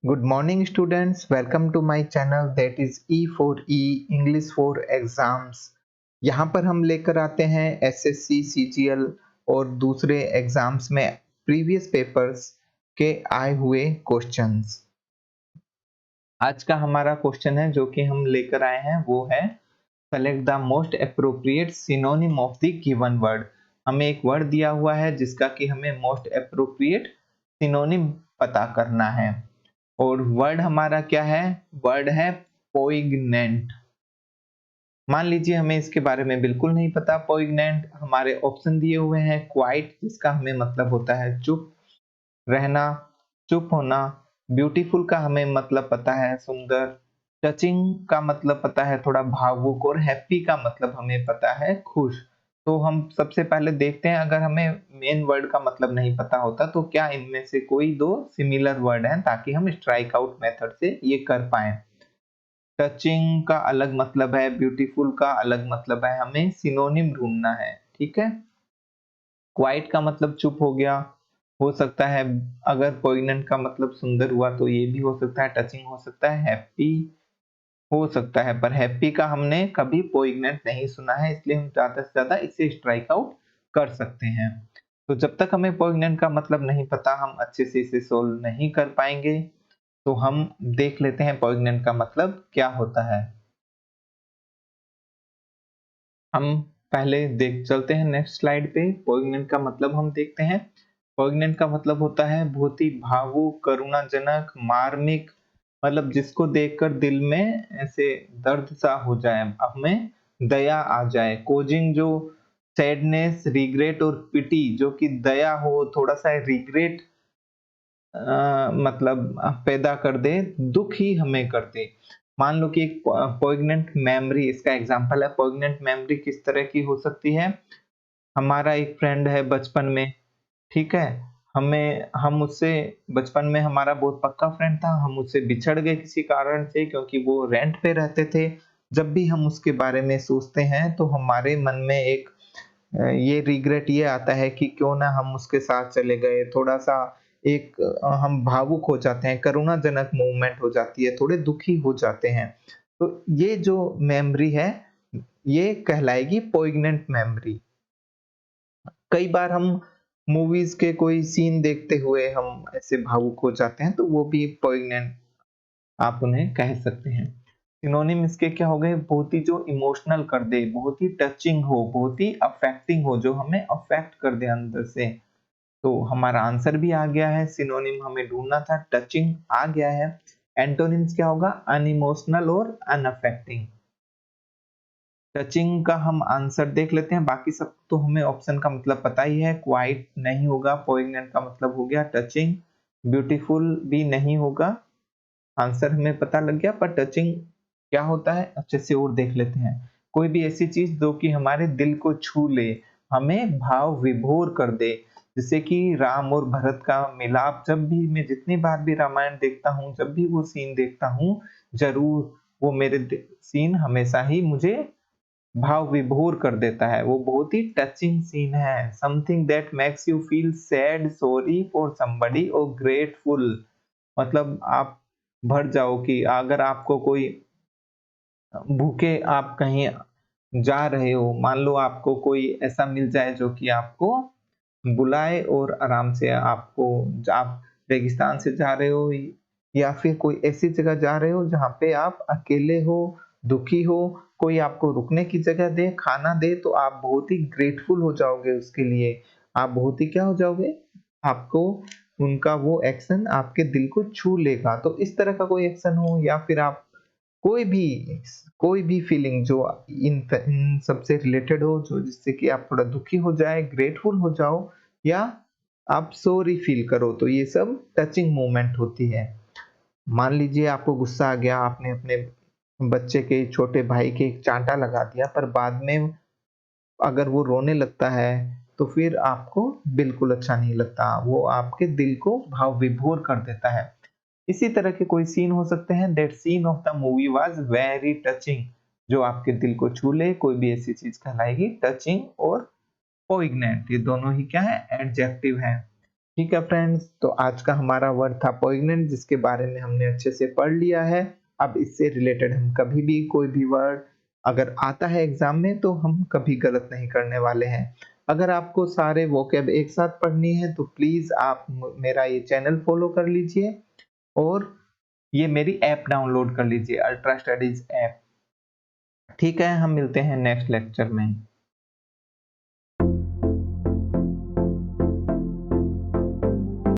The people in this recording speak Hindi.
Good morning students, welcome to my channel that is E for E English for Exams। यहाँ पर हम लेकर आते हैं एसएससी, सीजीएल और दूसरे एग्जाम्स में प्रीवियस पेपर्स के आए हुए क्वेश्चंस। आज का हमारा क्वेश्चन है जो कि हम लेकर आए हैं वो है select the most appropriate synonym of the given word. हमें एक वर्ड दिया हुआ है जिसका कि हमें मोस्ट एप्रोप्रिएट सिनोनिम पता करना है और वर्ड हमारा क्या है? वर्ड है पोइग्नेंट। मान लीजिए हमें इसके बारे में बिल्कुल नहीं पता। पोइग्नेंट हमारे ऑप्शन दिए हुए हैं क्वाइट जिसका हमें मतलब होता है चुप रहना, चुप होना। ब्यूटीफुल का हमें मतलब पता है सुंदर। टचिंग का मतलब पता है थोड़ा भावुक और हैप्पी का मतलब हमें पता है खुश। तो हम सबसे पहले देखते हैं अगर हमें मेन वर्ड का मतलब नहीं पता होता तो क्या इनमें से कोई दो सिमिलर वर्ड हैं ताकि हम स्ट्राइक आउट मेथड से ये कर पाए। टचिंग का अलग मतलब है, ब्यूटीफुल का अलग मतलब है, हमें सिनोनिम ढूंढना है। ठीक है, क्वाइट का मतलब चुप हो गया, हो सकता है अगर पोइग्नेंट का मतलब सुंदर हुआ तो ये भी हो सकता है, टचिंग हो सकता है, हैप्पी हो सकता है, पर हैप्पी का हमने कभी पोइग्नेंट नहीं सुना है इसलिए हम ज्यादा से ज्यादा इसे स्ट्राइक आउट कर सकते हैं। तो जब तक हमें पोइग्नेंट का मतलब नहीं पता हम अच्छे से इसे सोल्व नहीं कर पाएंगे। तो हम देख लेते हैं पोइग्नेंट का मतलब क्या होता है। हम पहले देख चलते हैं नेक्स्ट स्लाइड पे। पोइग्नेंट का मतलब हम देखते हैं। पोइग्नेंट का मतलब होता है बहुत ही भावुक, करुणाजनक, मार्मिक, मतलब जिसको देखकर दिल में ऐसे दर्द सा हो जाए, हमें दया आ जाए। कोजिंग जो सैडनेस, रिग्रेट और पिटी, जो कि दया हो, थोड़ा सा रिग्रेट मतलब पैदा कर दे, दुख ही हमें कर दे। मान लो कि एक पोइग्नेंट मेमोरी इसका एग्जांपल है। पोइग्नेंट मेमोरी किस तरह की हो सकती है? हमारा एक फ्रेंड है बचपन में, ठीक है, हम उससे बचपन में हमारा बहुत पक्का फ्रेंड था, हम उससे बिछड़ गए किसी कारण से क्योंकि वो रेंट पे रहते थे। जब भी हम उसके बारे में सोचते हैं तो हमारे मन में एक ये रिग्रेट ये आता है कि क्यों ना हम उसके साथ चले गए। थोड़ा-सा एक हम भावुक हो जाते हैं, करुणाजनक मूवमेंट हो जाती है, थोड़े दुखी हो जाते हैं। तो ये जो मेमोरी है, ये कहलाएगी पोइग्नेंट मेमोरी। कई बार हम मूवीज़ के कोई सीन देखते हुए हम ऐसे भावुक हो जाते हैं, तो वो भी पोइग्नेंट आप उन्हें कह सकते हैं। सिनोनिम इसके क्या हो गए? बहुत ही जो इमोशनल कर दे, बहुत ही टचिंग हो, बहुत ही अफेक्टिंग हो, जो हमें अफेक्ट कर दे अंदर से। तो हमारा आंसर भी आ गया है। सिनोनिम हमें ढूंढना था, टचिंग आ गया है। एंटोनिम्स क्या होगा? अनइमोशनल और अनअफेक्टिंग। टचिंग का हम आंसर देख लेते हैं, बाकी सब तो हमें ऑप्शन का मतलब पता ही है। क्वाइट नहीं होगा, पोइग्नेंट का मतलब हो गया टचिंग, ब्यूटीफुल भी नहीं होगा। आंसर हमें पता लग गया, पर टचिंग क्या होता है अच्छे से और देख लेते हैं। कोई भी ऐसी चीज जो कि हमारे दिल को छू ले, हमें भाव विभोर कर दे। जैसे कि राम और भरत का मिलाप, जब भी मैं जितनी बार भी रामायण देखता हूँ, जब भी वो सीन देखता हूँ, जरूर वो मेरे सीन हमेशा ही मुझे भाव विभोर कर देता है। वो बहुत ही टचिंग सीन है। Something that makes you feel sad, sorry for somebody और ग्रेटफुल। मतलब आप भर जाओ कि अगर आपको कोई भूखे आप कहीं जा रहे हो, मान लो आपको कोई ऐसा मिल जाए जो कि आपको बुलाए और आराम से आपको, आप रेगिस्तान से जा रहे हो या फिर कोई ऐसी जगह जा रहे हो जहाँ पे आप अकेले हो, दुखी हो, कोई आपको रुकने की जगह दे, खाना दे, तो आप बहुत ही ग्रेटफुल हो जाओगे उसके लिए। आप बहुत ही क्या हो जाओगे? आपको उनका वो एक्शन आपके दिल को छू लेगा। तो इस तरह का कोई एक्शन हो या फिर आप कोई भी कोई भी फीलिंग जो इन सबसे रिलेटेड हो, जो जिससे कि आप थोड़ा दुखी हो जाए, ग्रेटफुल हो जाओ या आप सॉरी फील करो, तो ये सब टचिंग मोमेंट होती है। मान लीजिए आपको गुस्सा आ गया, आपने अपने बच्चे के छोटे भाई के एक चांटा लगा दिया, पर बाद में अगर वो रोने लगता है तो फिर आपको बिल्कुल अच्छा नहीं लगता, वो आपके दिल को भाव विभोर कर देता है। इसी तरह के कोई सीन हो सकते हैं। That scene of the movie was very touching, जो आपके दिल को छू ले, कोई भी ऐसी चीज कहलाएगी टचिंग। और पोइग्नेंट, ये दोनों ही क्या है? एडजेक्टिव है। ठीक है फ्रेंड्स, तो आज का हमारा वर्ड था पोइग्नेंट, जिसके बारे में हमने अच्छे से पढ़ लिया है। अब इससे रिलेटेड हम कभी भी कोई भी वर्ड अगर आता है एग्जाम में तो हम कभी गलत नहीं करने वाले हैं। अगर आपको सारे वोकैब एक साथ पढ़नी है तो प्लीज आप मेरा ये चैनल फॉलो कर लीजिए और ये मेरी ऐप डाउनलोड कर लीजिए, अल्ट्रा स्टडीज ऐप। ठीक है, हम मिलते हैं नेक्स्ट लेक्चर में।